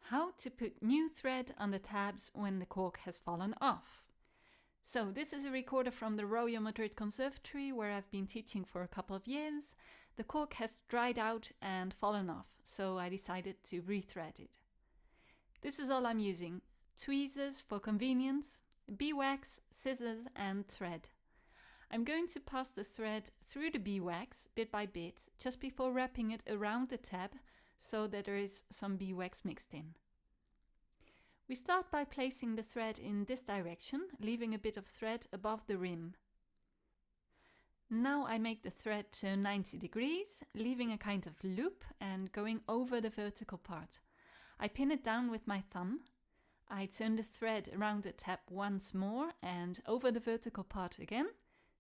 How to put new thread on the tabs when the cork has fallen off. So this is a recorder from the Royal Madrid Conservatory where I've been teaching for a couple of years. The cork has dried out and fallen off, so I decided to rethread it. This is all I'm using: tweezers for convenience, beeswax, scissors and thread. I'm going to pass the thread through the beeswax bit by bit just before wrapping it around the tab so that there is some beeswax mixed in. We start by placing the thread in this direction, leaving a bit of thread above the rim. Now I make the thread turn 90 degrees, leaving a kind of loop and going over the vertical part. I pin it down with my thumb. I turn the thread around the tab once more and over the vertical part again,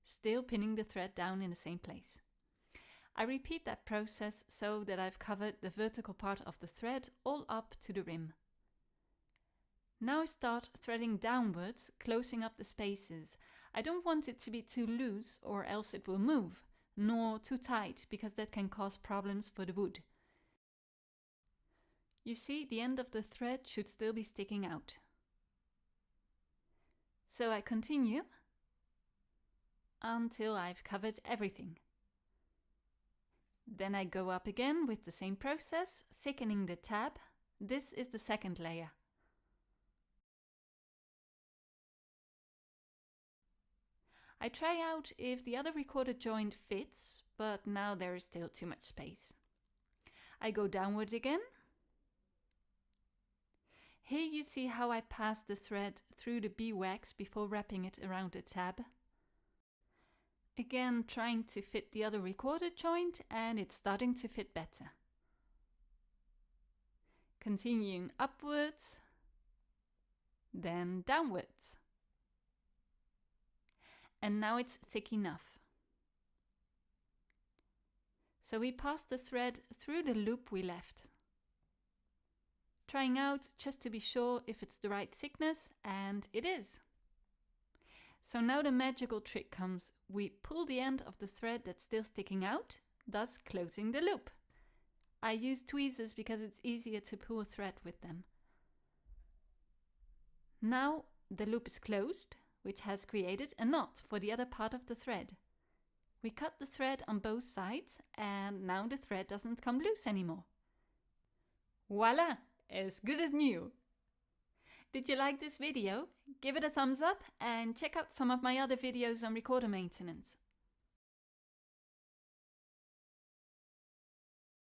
still pinning the thread down in the same place. I repeat that process so that I've covered the vertical part of the thread all up to the rim. Now I start threading downwards, closing up the spaces. I don't want it to be too loose or else it will move, nor too tight because that can cause problems for the wood. You see, the end of the thread should still be sticking out. So I continue until I've covered everything. Then I go up again with the same process, thickening the tab. This is the second layer. I try out if the other recorder joint fits, but now there is still too much space. I go downward again. Here you see how I pass the thread through the beeswax before wrapping it around the tab. Again, trying to fit the other recorder joint, and it's starting to fit better. Continuing upwards, then downwards. And now it's thick enough. So we pass the thread through the loop we left. Trying out just to be sure if it's the right thickness, and it is. So now the magical trick comes. We pull the end of the thread that's still sticking out, thus closing the loop. I use tweezers because it's easier to pull a thread with them. Now the loop is closed, which has created a knot for the other part of the thread. We cut the thread on both sides and now the thread doesn't come loose anymore. Voila! As good as new! Did you like this video? Give it a thumbs up and check out some of my other videos on recorder maintenance.